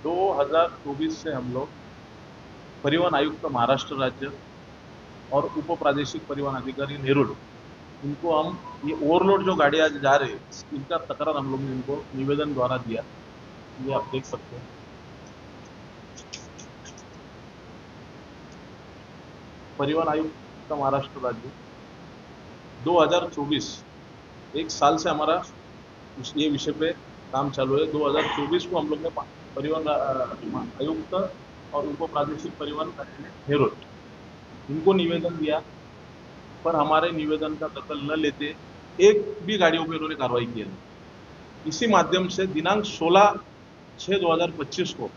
2024 से हम लोग परिवहन आयुक्त महाराष्ट्र राज्य और उप प्रादेशिक परिवहन अधिकारी नेरुल, इनको हम ये ओवरलोड जो गाड़ियां जा रही है इनका तकरार हम लोग ने इनको निवेदन द्वारा दिया। ये आप देख सकते हैं। परिवहन आयुक्त महाराष्ट्र राज्य 2024 एक साल से हमारा ये विषय पे काम चालू है। 2024 को हम लोग ने परिवहन आयुक्त और उप प्रादेशिक परिवहन हेरोल इनको निवेदन दिया, पर हमारे निवेदन का दखल न लेते एक भी गाड़ियों पर उन्होंने कार्रवाई की है। इसी माध्यम से दिनांक 16/6/2025 को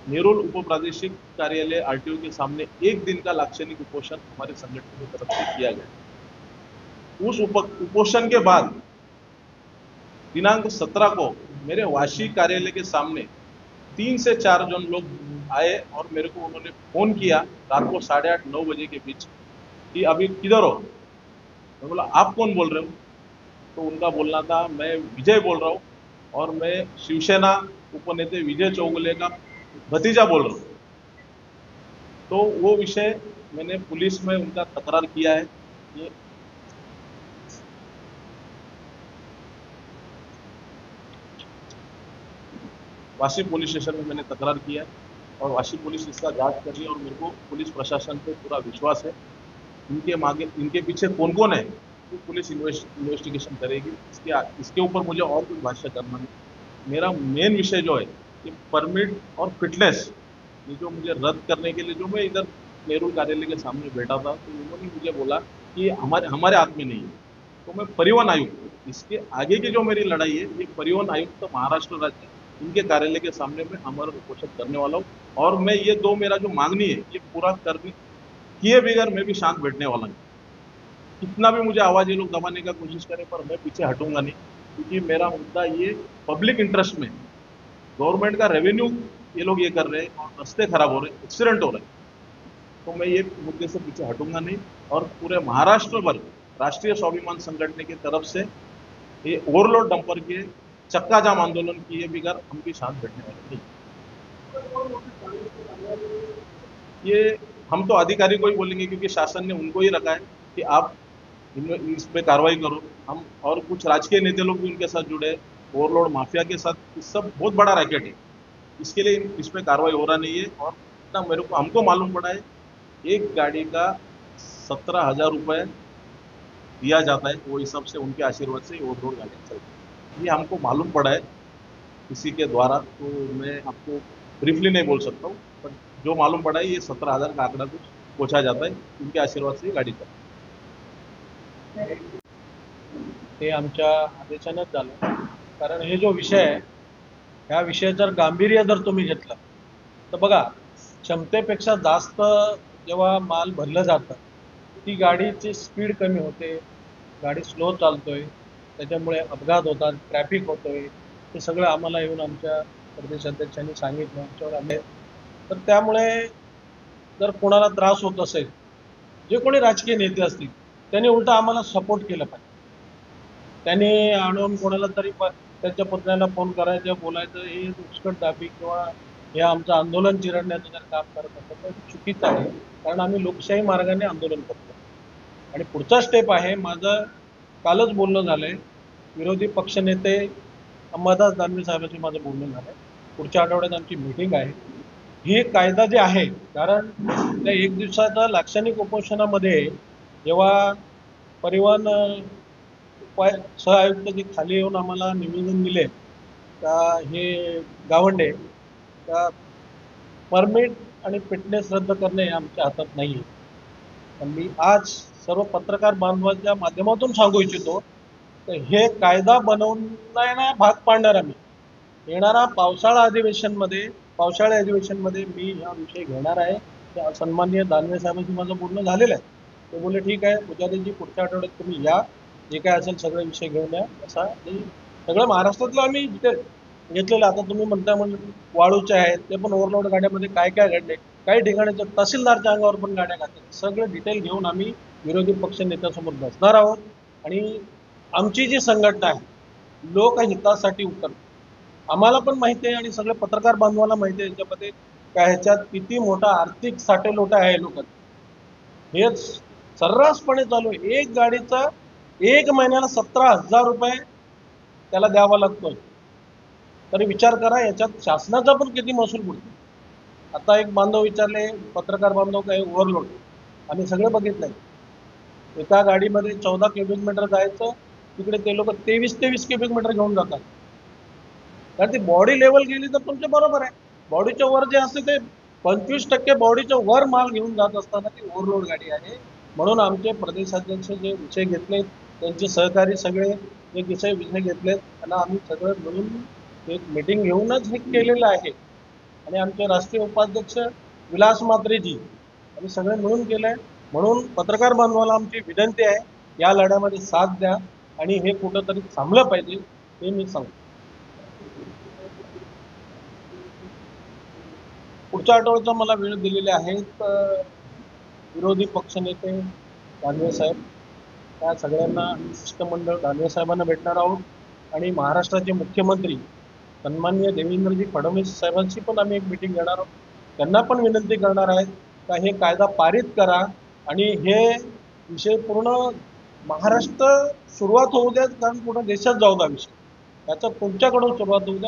नेरुल उप प्रादेशिक कार्यालय आरटीओ के सामने एक दिन का लाक्षणिक उपोषण हमारे संगठन की तरफ से किया गया। उस उपोषण के बाद दिनांक 17 को मेरे वाशी कार्यालय के सामने 3 से 4 जन लोग आए और मेरे को उन्होंने फोन किया रात को 8:30-9 बजे के बीच कि अभी किधर हो। मैं बोला आप कौन बोल रहे हो? तो उनका बोलना था मैं विजय बोल रहा हूँ और मैं शिवसेना उपनेता विजय चौगुले का भतीजा बोल रहा हूँ। तो वो विषय मैंने पुलिस में उनका तकरार किया है। ये वाशी पुलिस स्टेशन में मैंने तकरार किया है और वाशी पुलिस इसका जांच कर रही है और मेरे को पुलिस प्रशासन पे पूरा विश्वास है। इनके पीछे कौन कौन है तो पुलिस इन्वेस्टिगेशन करेगी। इसके ऊपर मुझे और कुछ भाष्य करना नहीं। मेरा मेन विषय जो है कि परमिट और फिटनेस, ये जो मुझे रद्द करने के लिए जो मैं इधर नेहरू कार्यालय के सामने बैठा था तो उन्होंने मुझे बोला कि हमारे हाथ में नहीं है। तो मैं परिवहन आयुक्त, इसके आगे की जो मेरी लड़ाई है ये परिवहन आयुक्त महाराष्ट्र राज्य इनके कार्यालय के सामने मैं अमर उपोषण करने वाला हूँ। और मैं ये मेरा जो मांगनी है ये पूरा करने किए बगैर मैं भी शांत बैठने वाला नहीं। कितना भी मुझे आवाज ये लोग दबाने का कोशिश करें पर मैं पीछे हटूंगा नहीं, क्योंकि मेरा मुद्दा ये पब्लिक इंटरेस्ट में, गवर्नमेंट का रेवेन्यू ये लोग ये कर रहे हैं और रास्ते खराब हो रहे हैं, एक्सीडेंट हो रहे हैं। तो मैं ये मुद्दे से पीछे हटूंगा नहीं और पूरे महाराष्ट्र भर राष्ट्रीय स्वाभिमान संगठन की तरफ से ये ओवरलोड डंपर के चक्का जाम आंदोलन किए बगैर हम भी शांत बैठने वाले नहीं। ये हम तो अधिकारी को ही बोलेंगे क्योंकि शासन ने उनको ही रखा है कि आप इस पे कार्रवाई करो। हम और कुछ राजकीय नेता लोग भी उनके साथ जुड़े, ओवरलोड माफिया के साथ, इस सब बहुत बड़ा रैकेट है। इसके लिए इस पे कार्रवाई हो रहा नहीं है। और इतना हमको मालूम पड़ा है एक गाड़ी का 17,000 रुपये दिया जाता है, वो हिसाब से उनके आशीर्वाद से ओवरलोड गाड़ियाँ चलती है। ये हमको मालूम पड़ा है किसी के द्वारा, तो मैं आपको ब्रीफली नहीं बोल सकता हूँ, पर जो मालूम पड़ा है ये 17,000 का आंकड़ा कुछ पहुँचा जाता है, उनके आशीर्वाद से गाड़ी चलती है। हे आमच्या आदेशानेच झालं, कारण हे जो विषय आहे ह्या विषयाचं गांभीर्य जर तुम्ही घेतलं तर बघा, क्षमतेपेक्षा जास्त जेव्हा माल भरलं जातं ती गाडीची स्पीड कमी होते, गाडी स्लो चालतोय, त्याच्यामुळे अपघात होतात, ट्रॅफिक होतोय, हे सगळं आम्हाला येऊन आमच्या प्रदेशाध्यक्षांनी सांगितलं, आमच्यावर आले। तर त्यामुळे जर कोणाला त्रास होत असेल, जे कोणी राजकीय नेते असतील त्यांनी उलट आम्हाला सपोर्ट केलं पाहिजे। त्यांनी आणून कोणाला तरी त्यांच्या पत्न्याला फोन करायचं, बोलायचं, हे उचकटदाबी किंवा हे आमचं आंदोलन चिरडण्याचं जर काम करत असतं तर चुकीचं आहे, कारण आम्ही लोकशाही मार्गाने आंदोलन करतो। आणि पुढचा स्टेप आहे, माझं कालच बोलणं झालंय, विरोधी पक्षनेते अंबादास दानवे साहेबांशी माझं बोलणं झालंय, पुढच्या आठवड्यात आमची मीटिंग आहे। ही कायदा जे आहे, कारण त्या एक दिवसाच्या लाक्षणिक उपोषणामध्ये जेव्हा परिवहन सह आयुक्त जे खाली येऊन आम्हाला निवेदन दिले का हे गावंडे का परमिट आणि फिटनेस रद्द करणे आमच्या हातात नाही आहे। पण मी आज सर्व पत्रकार बांधवांच्या माध्यमातून सांगू इच्छितो तर हे कायदा बनवण्याला भाग पाडणार आम्ही। येणारा पावसाळी अधिवेशनमध्ये मी हा विषय घेणार आहे। त्या सन्माननीय दानवे साहेबांशी माझं बोलणं झालेलं आहे, ते बोलले ठीक आहे पूजारीजी पुढच्या आठवड्यात तुम्ही या, जे काय असेल सगळे विषय घेऊन या। असा सगळं महाराष्ट्रातलं आम्ही डिटेल घेतलेलं। आता तुम्ही म्हणता म्हणजे वाळूचे आहेत ते पण ओव्हरलोड गाड्यामध्ये काय काय घडले, काही ठिकाणी तहसीलदारच्या अंगावर पण गाड्या घातल्या, सगळं डिटेल घेऊन आम्ही विरोधी पक्ष नेत्यासमोर बसणार आहोत। आणि आमची जी संघटना आहे लोकहितासाठी उतरते, आम्हाला पण माहिती आहे आणि सगळे पत्रकार बांधवांना माहिती आहे याच्यामध्ये काय ह्याच्यात किती मोठा आर्थिक साटेलोटा आहे लोकांचा. हेच सर्रासपणे चालू आहे. एक गाडीचा 1 महिन्याला 17,000 रुपये त्याला द्यावा लागतोय. तरी विचार करा याच्यात शासनाचा पण किती महसूल बुडतो. आता एक बांधव विचारले, पत्रकार बांधव काय ओव्हरलोड, आम्ही सगळे बघितलंय. एका गाडीमध्ये 14 क्युबिक मीटर जायचं, तिकडे ते लोक 23 क्युबिक मीटर घेऊन जातात. कारण ती बॉडी लेवल गेली तर तुमच्या बरोबर आहे. बॉडीच्या वर जे असते ते 25% बॉडीच्या वर माल घेऊन जात असताना ती ओव्हरलोड गाडी आहे. म्हणून आमचे प्रदेशाध्यक्ष जे विषय घेतले, त्यांचे सहकारी सगळे जे विषय घेतले, त्यांना आम्ही सगळं मिळून एक मीटिंग घेऊनच हे केलेलं आहे. आणि आमचे राष्ट्रीय उपाध्यक्ष विलास म्हात्रेजी आम्ही सगळे मिळून केलंय. म्हणून पत्रकार बांधवाला आमची विनंती आहे, या लढ्यामध्ये साथ द्या आणि हे कुठंतरी थांबलं पाहिजे हे मी सांगतो. पुढच्या आठवड्याचा मला वेळ दिलेले आहेत विरोधी पक्षनेते दानवे साहेब, त्या सगळ्यांना शिष्टमंडळ दानवे साहेबांना भेटणार आहोत आणि महाराष्ट्राचे मुख्यमंत्री सन्माननीय देवेंद्रजी फडणवीस साहेबांशी पण आम्ही एक मीटिंग घेणार आहोत. त्यांना पण विनंती करणार आहे का हे कायदा पारित करा आणि हे विषय पूर्ण महाराष्ट्र सुरुवात होऊ द्या, कारण पूर्ण देशात जाऊ द्या विषय. त्याचा तुमच्याकडून सुरुवात होऊ द्या.